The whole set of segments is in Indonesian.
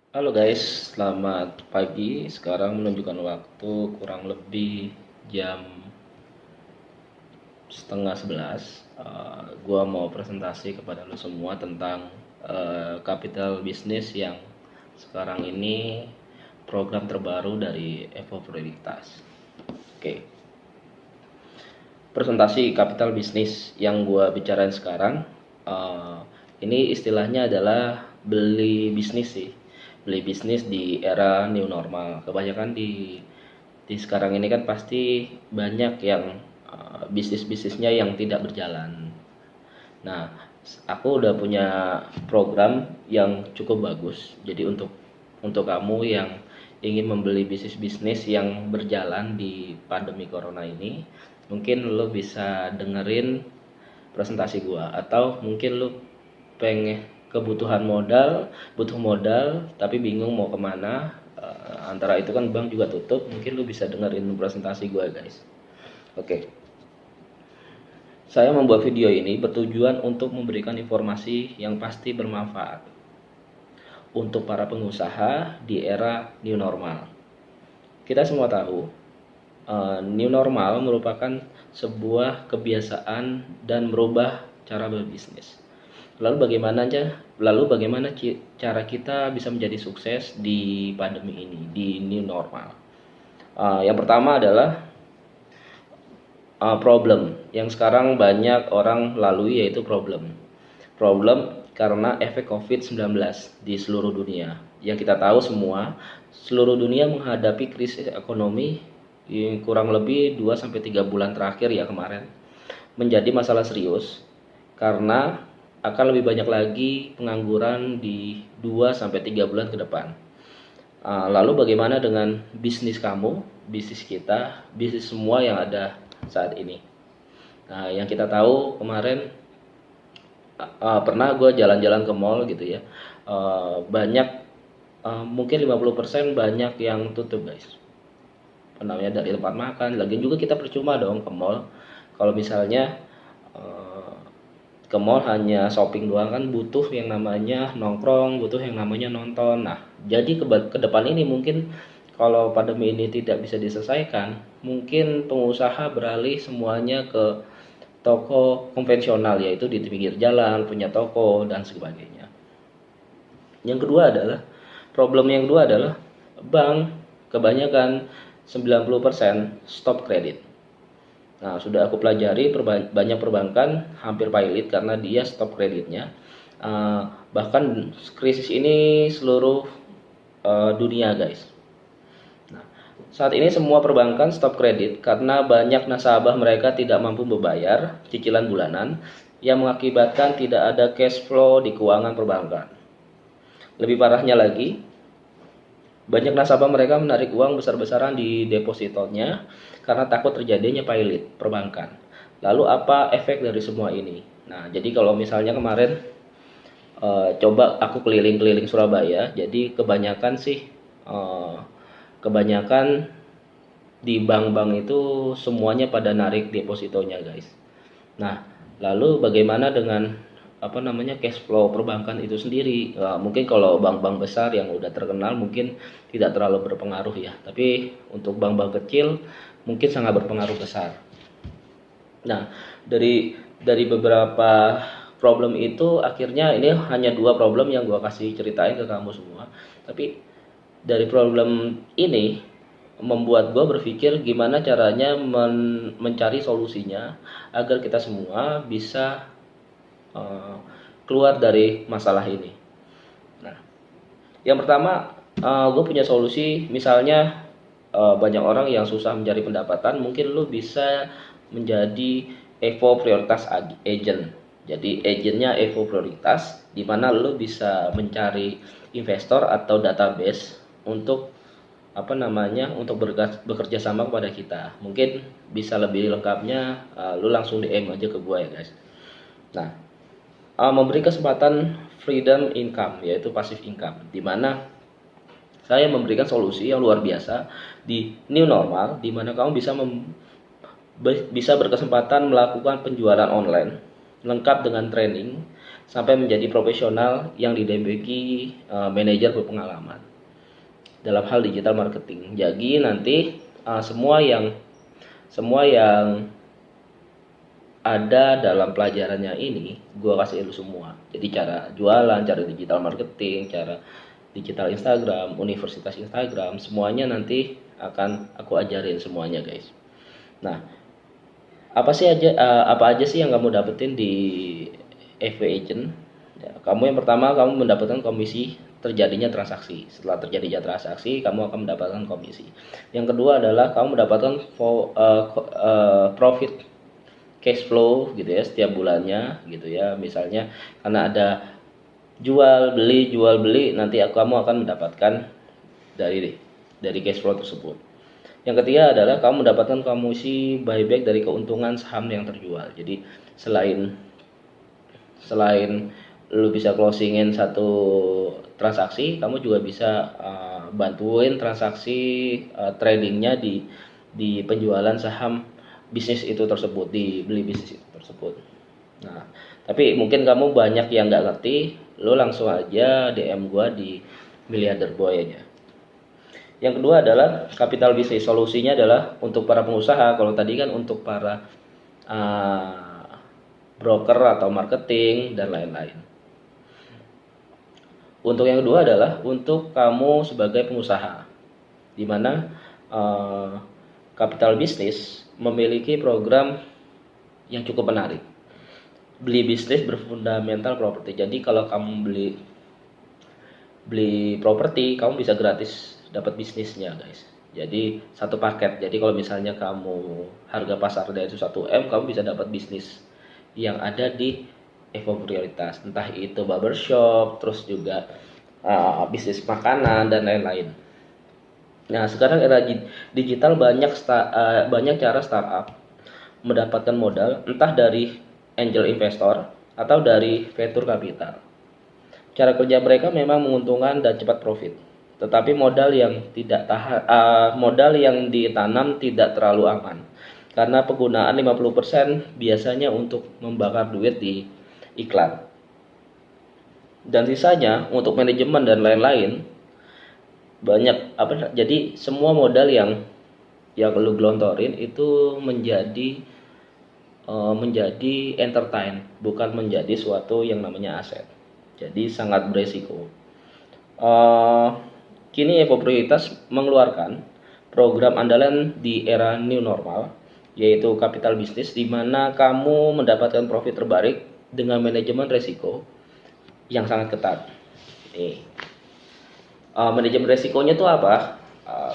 Halo guys, selamat pagi. Sekarang menunjukkan waktu kurang lebih jam setengah 11. Gua mau presentasi kepada lo semua tentang capital business yang sekarang ini program terbaru dari Evo Prioritas. Oke, presentasi capital business yang gua bicarain sekarang, eh, ini istilahnya adalah beli bisnis sih, beli bisnis di era new normal. Kebanyakan di sekarang ini kan pasti banyak yang bisnis-bisnisnya yang tidak berjalan. Nah, aku udah punya program yang cukup bagus. Jadi untuk kamu yang ingin membeli bisnis-bisnis yang berjalan di pandemi corona ini, mungkin lo bisa dengerin presentasi gua, atau mungkin lo pengen kebutuhan modal, butuh modal tapi bingung mau kemana. Antara itu kan bank juga tutup, mungkin lo bisa dengerin presentasi gua guys. Oke. Saya membuat video ini bertujuan untuk memberikan informasi yang pasti bermanfaat untuk para pengusaha di era new normal. Kita semua tahu, new normal merupakan sebuah kebiasaan dan merubah cara berbisnis. Lalu bagaimana cara kita bisa menjadi sukses di pandemi ini, di new normal? Yang pertama adalah problem yang sekarang banyak orang lalui, yaitu problem karena efek COVID-19 di seluruh dunia. Yang kita tahu semua, seluruh dunia menghadapi krisis ekonomi yang kurang lebih 2 sampai 3 bulan terakhir ya kemarin, menjadi masalah serius karena akan lebih banyak lagi pengangguran di 2 sampai 3 bulan ke depan. Lalu bagaimana dengan bisnis kamu, bisnis kita, bisnis semua yang ada saat ini? Nah, yang kita tahu kemarin, pernah gue jalan-jalan ke mall gitu ya, banyak, mungkin 50% banyak yang tutup guys. Namanya dari tempat makan, lagi juga kita percuma dong ke mall. Kalau misalnya ke mall hanya shopping doang, kan butuh yang namanya nongkrong, butuh yang namanya nonton. Nah, jadi ke depan ini mungkin kalau pandemi ini tidak bisa diselesaikan, mungkin pengusaha beralih semuanya ke toko konvensional, yaitu di pinggir jalan punya toko dan sebagainya. Yang kedua adalah Problem yang kedua adalah bank kebanyakan 90% stop kredit. Nah, sudah aku pelajari, banyak perbankan hampir pilot karena dia stop kreditnya. Bahkan krisis ini seluruh dunia guys. Nah, saat ini semua perbankan stop kredit karena banyak nasabah mereka tidak mampu membayar cicilan bulanan yang mengakibatkan tidak ada cash flow di keuangan perbankan. Lebih parahnya lagi, banyak nasabah mereka menarik uang besar-besaran di depositonya karena takut terjadinya pilot perbankan. Lalu apa efek dari semua ini? Nah, jadi kalau misalnya kemarin, coba aku keliling-keliling Surabaya, jadi kebanyakan di bank-bank itu semuanya pada narik depositonya guys. Nah, lalu bagaimana dengan cash flow perbankan itu sendiri? Mungkin kalau bank-bank besar yang udah terkenal mungkin tidak terlalu berpengaruh ya, tapi untuk bank-bank kecil mungkin sangat berpengaruh besar. Nah, dari beberapa problem itu, akhirnya ini hanya dua problem yang gua kasih ceritain ke kamu semua. Tapi dari problem ini membuat gue berpikir gimana caranya mencari solusinya agar kita semua bisa uh, keluar dari masalah ini. Nah, yang pertama, gue punya solusi. Misalnya banyak orang yang susah mencari pendapatan, mungkin lo bisa menjadi Evo Prioritas Agent. Jadi agennya Evo Prioritas, di mana lo bisa mencari investor atau database untuk untuk bekerja sama kepada kita. Mungkin bisa lebih lengkapnya, lu langsung DM aja ke gue ya guys. Nah, memberi kesempatan freedom income, yaitu passive income, di mana saya memberikan solusi yang luar biasa di new normal, di mana kamu bisa berkesempatan melakukan penjualan online lengkap dengan training sampai menjadi profesional yang didampingi manajer berpengalaman dalam hal digital marketing. Jadi nanti semua yang ada dalam pelajarannya ini gua kasih lu semua. Jadi cara jualan, cara digital marketing, cara digital Instagram, universitas Instagram, semuanya nanti akan aku ajarin semuanya, guys. Nah, apa aja sih yang kamu dapetin di FW Agent? Ya, kamu yang pertama, kamu mendapatkan komisi terjadinya transaksi. Setelah terjadinya transaksi, kamu akan mendapatkan komisi. Yang kedua adalah kamu mendapatkan profit cash flow gitu ya setiap bulannya gitu ya. Misalnya karena ada jual beli, nanti kamu akan mendapatkan dari cash flow tersebut. Yang ketiga adalah kamu mendapatkan komisi buyback dari keuntungan saham yang terjual. Jadi selain lu bisa closingin satu transaksi, kamu juga bisa bantuin transaksi tradingnya di penjualan saham bisnis itu tersebut, di beli bisnis itu tersebut. Nah, tapi mungkin kamu banyak yang nggak ngerti, lu langsung aja DM gua di Miliarder Boy aja. Yang kedua adalah capital bisnis. Solusinya adalah untuk para pengusaha. Kalau tadi kan untuk para broker atau marketing dan lain-lain. Untuk yang kedua adalah untuk kamu sebagai pengusaha, di mana capital bisnis memiliki program yang cukup menarik. Beli bisnis berfundamental properti. Jadi kalau kamu beli properti, kamu bisa gratis dapat bisnisnya, guys. Jadi satu paket. Jadi kalau misalnya kamu harga pasar dari 1M, kamu bisa dapat bisnis yang ada di Evo Prioritas, entah itu barbershop, terus juga bisnis makanan dan lain-lain. Nah, sekarang era digital banyak cara startup mendapatkan modal, entah dari angel investor atau dari venture capital. Cara kerja mereka memang menguntungkan dan cepat profit. Tetapi modal yang ditanam tidak terlalu aman. Karena penggunaan 50% biasanya untuk membakar duit di iklan. Dan sisanya untuk manajemen dan lain-lain jadi semua modal yang lu gelontorin itu menjadi entertain, bukan menjadi suatu yang namanya aset. Jadi sangat beresiko. Kini Evo Prioritas mengeluarkan program andalan di era new normal, yaitu capital bisnis, di mana kamu mendapatkan profit terbaik dengan manajemen resiko yang sangat ketat. Manajemen resikonya itu apa?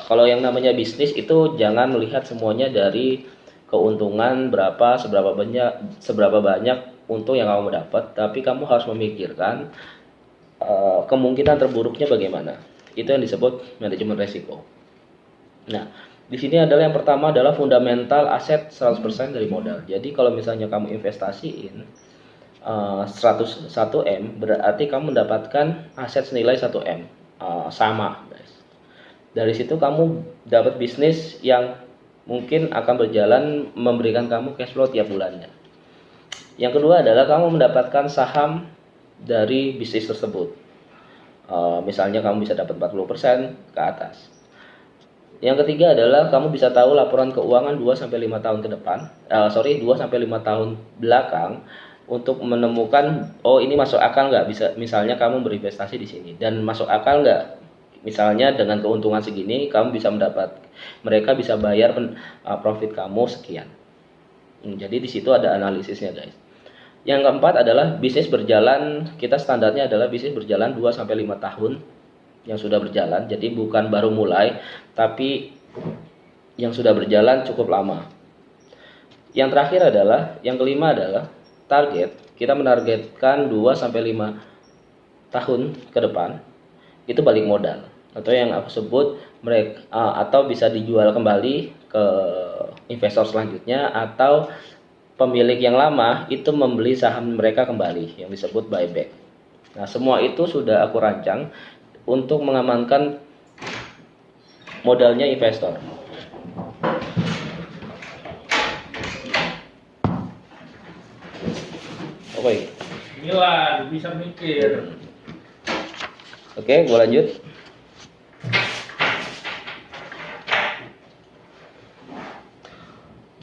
Kalau yang namanya bisnis itu jangan melihat semuanya dari keuntungan seberapa banyak untung yang kamu dapat, tapi kamu harus memikirkan kemungkinan terburuknya bagaimana. Itu yang disebut manajemen resiko. Nah, di sini adalah yang pertama adalah fundamental aset 100% dari modal. Jadi kalau misalnya kamu investasiin 100M, berarti kamu mendapatkan aset senilai 1M. Sama, guys. Dari situ kamu dapat bisnis yang mungkin akan berjalan memberikan kamu cash flow tiap bulannya. Yang kedua adalah kamu mendapatkan saham dari bisnis tersebut. Misalnya kamu bisa dapat 40% ke atas. Yang ketiga adalah kamu bisa tahu laporan keuangan 2-5 tahun ke depan, 2-5 tahun belakang untuk menemukan ini masuk akal nggak, bisa misalnya kamu berinvestasi di sini dan masuk akal nggak, misalnya dengan keuntungan segini kamu bisa mereka bisa bayar profit kamu sekian. Jadi di situ ada analisisnya, guys. Yang keempat adalah bisnis berjalan, kita standarnya adalah bisnis berjalan 2-5 tahun yang sudah berjalan, jadi bukan baru mulai, tapi yang sudah berjalan cukup lama. Yang terakhir adalah, yang kelima adalah target, kita menargetkan 2-5 tahun ke depan, itu balik modal, atau yang aku sebut atau bisa dijual kembali ke investor selanjutnya, atau pemilik yang lama itu membeli saham mereka kembali yang disebut buyback. Nah, semua itu sudah aku rancang untuk mengamankan modalnya investor. Oke. Tuhan, bisa mikir. Oke, gue lanjut.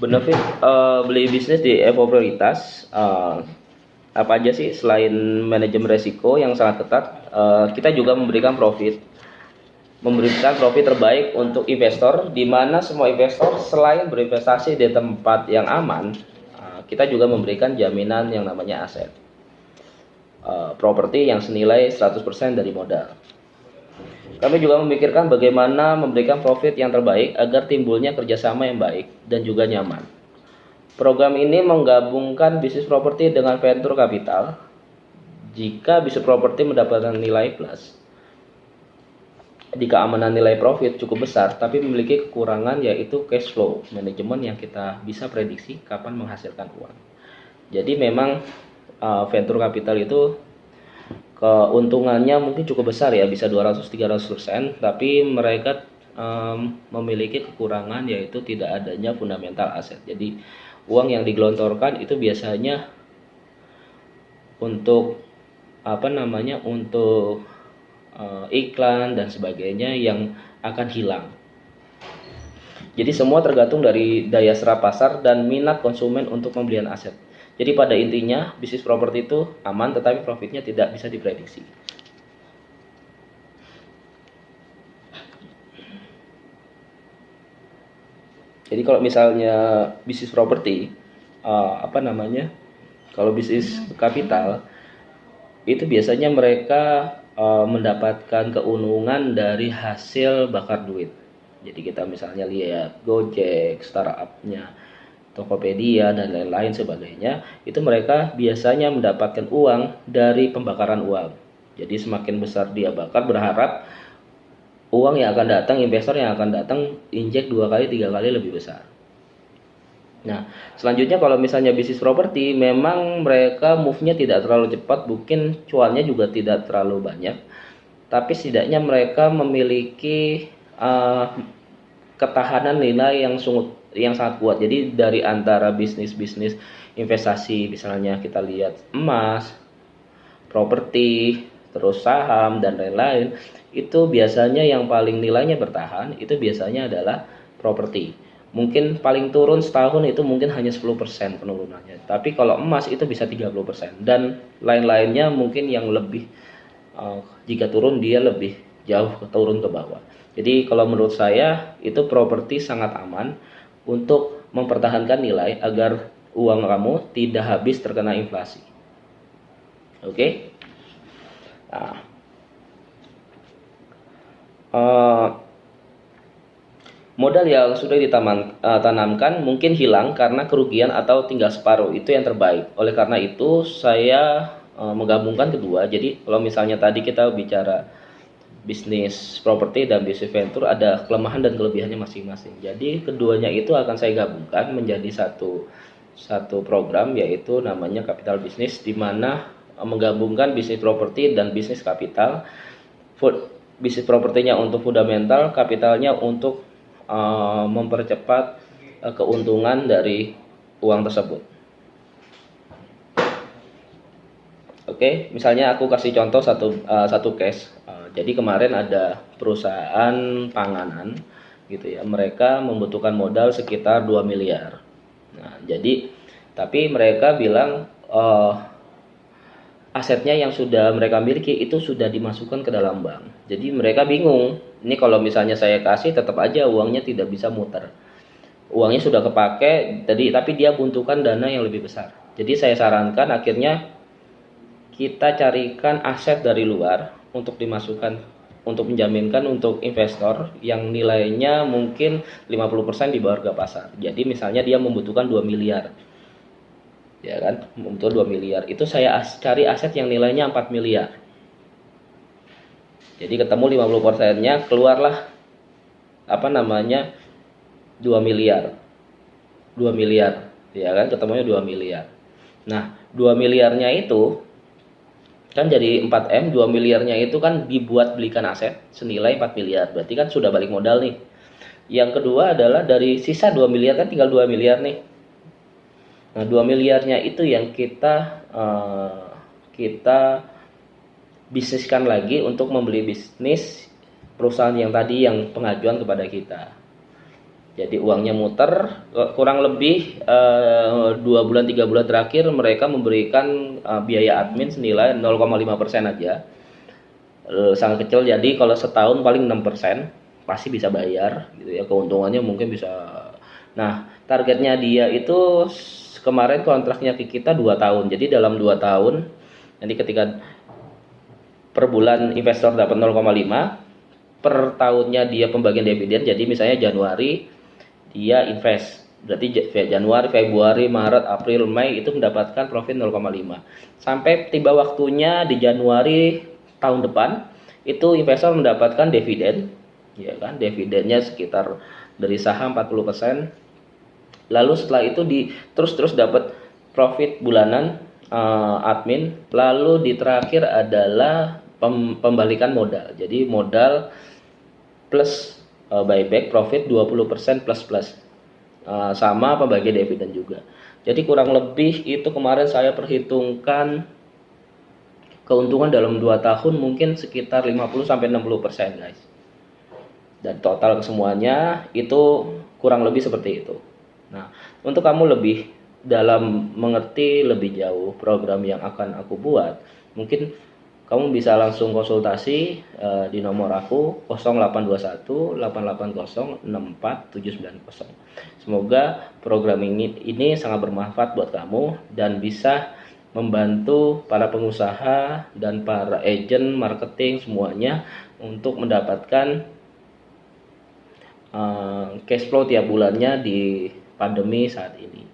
Benefit beli bisnis di Evo Prioritas, apa aja sih selain manajemen resiko yang sangat ketat, kita juga memberikan profit terbaik untuk investor, di mana semua investor selain berinvestasi di tempat yang aman, kita juga memberikan jaminan yang namanya aset properti yang senilai 100% dari modal. Kami juga memikirkan bagaimana memberikan profit yang terbaik agar timbulnya kerjasama yang baik dan juga nyaman. Program ini menggabungkan bisnis properti dengan venture capital. Jika bisnis properti mendapatkan nilai plus, di keamanan nilai profit cukup besar, tapi memiliki kekurangan yaitu cash flow manajemen yang kita bisa prediksi kapan menghasilkan uang. Jadi memang venture capital itu keuntungannya mungkin cukup besar ya, bisa 200-300%, tapi mereka memiliki kekurangan yaitu tidak adanya fundamental aset. Jadi uang yang digelontorkan itu biasanya untuk untuk iklan dan sebagainya yang akan hilang. Jadi semua tergantung dari daya serap pasar dan minat konsumen untuk pembelian aset. Jadi pada intinya bisnis properti itu aman, tetapi profitnya tidak bisa diprediksi. Jadi kalau misalnya bisnis properti, kalau bisnis kapital itu biasanya mereka mendapatkan keuntungan dari hasil bakar duit. Jadi kita misalnya lihat Gojek, startupnya Tokopedia dan lain-lain sebagainya, itu mereka biasanya mendapatkan uang dari pembakaran uang. Jadi semakin besar dia bakar, berharap uang yang akan datang, investor yang akan datang injek 2 kali 3 kali lebih besar. Nah, selanjutnya kalau misalnya bisnis properti, memang mereka move-nya tidak terlalu cepat, mungkin cuannya juga tidak terlalu banyak, tapi setidaknya mereka memiliki ketahanan nilai yang sangat kuat. Jadi dari antara bisnis-bisnis investasi, misalnya kita lihat emas, properti, terus saham dan lain-lain, itu biasanya yang paling nilainya bertahan itu biasanya adalah properti. Mungkin paling turun setahun itu mungkin hanya 10% penurunannya. Tapi kalau emas itu bisa 30% dan lain-lainnya mungkin yang lebih jika turun dia lebih jauh turun ke bawah. Jadi kalau menurut saya itu properti sangat aman untuk mempertahankan nilai agar uang kamu tidak habis terkena inflasi. Oke? Nah, modal yang sudah ditanamkan mungkin hilang karena kerugian atau tinggal separuh, itu yang terbaik. Oleh karena itu saya menggabungkan kedua. Jadi kalau misalnya tadi kita bicara bisnis properti dan bisnis venture, ada kelemahan dan kelebihannya masing-masing. Jadi keduanya itu akan saya gabungkan menjadi satu program, yaitu namanya Capital Business, di mana menggabungkan bisnis properti dan bisnis kapital. Bisnis propertinya untuk fundamental, kapitalnya untuk mempercepat keuntungan dari uang tersebut. Oke, misalnya aku kasih contoh satu case. Jadi kemarin ada perusahaan panganan gitu ya, mereka membutuhkan modal sekitar 2 miliar. Nah, jadi tapi mereka bilang asetnya yang sudah mereka miliki itu sudah dimasukkan ke dalam bank. Jadi mereka bingung. Ini kalau misalnya saya kasih tetap aja uangnya tidak bisa muter. Uangnya sudah kepake, tapi dia butuhkan dana yang lebih besar. Jadi saya sarankan akhirnya kita carikan aset dari luar untuk dimasukkan, untuk menjaminkan untuk investor yang nilainya mungkin 50% di bawah harga pasar. Jadi misalnya dia membutuhkan 2 miliar. Ya kan? Membutuhkan 2 miliar. Itu saya cari aset yang nilainya 4 miliar. Jadi ketemu 50%-nya, keluarlah 2 miliar. 2 miliar. Ya kan? Ketemunya 2 miliar. Nah, 2 miliarnya itu kan jadi 4M, 2 miliarnya itu kan dibuat belikan aset senilai 4 miliar. Berarti kan sudah balik modal nih. Yang kedua adalah dari sisa 2 miliar, kan tinggal 2 miliar nih. Nah, 2 miliarnya itu yang kita kita bisniskan lagi untuk membeli bisnis perusahaan yang tadi yang pengajuan kepada kita. Jadi uangnya muter, kurang lebih 2 bulan 3 bulan terakhir mereka memberikan biaya admin senilai 0,5% aja. Sangat kecil, jadi kalau setahun paling 6% pasti bisa bayar gitu ya, keuntungannya mungkin bisa. Nah, targetnya dia itu kemarin kontraknya ke kita 2 tahun. Jadi dalam 2 tahun nanti ketika per bulan investor dapat 0,5, per tahunnya dia pembagian dividen. Jadi misalnya Januari dia invest, berarti Januari, Februari, Maret, April, Mei itu mendapatkan profit 0,5. Sampai tiba waktunya di Januari tahun depan itu investor mendapatkan dividen, ya kan? Dividennya sekitar dari saham 40%. Lalu setelah itu terus dapat profit bulanan admin. Lalu di terakhir adalah pembalikan modal. Jadi modal plus buyback profit 20% plus sama pembagian dividen juga. Jadi kurang lebih itu kemarin saya perhitungkan keuntungan dalam 2 tahun mungkin sekitar 50-60% guys. Dan total kesemuanya itu kurang lebih seperti itu. Nah, untuk kamu lebih dalam mengerti lebih jauh program yang akan aku buat, mungkin kamu bisa langsung konsultasi di nomor aku 0821 880 64790. Semoga program ini sangat bermanfaat buat kamu dan bisa membantu para pengusaha dan para agent marketing semuanya untuk mendapatkan cash flow tiap bulannya di pandemi saat ini.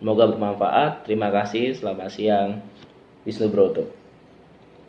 Semoga bermanfaat. Terima kasih. Selamat siang. Wisnu Broto.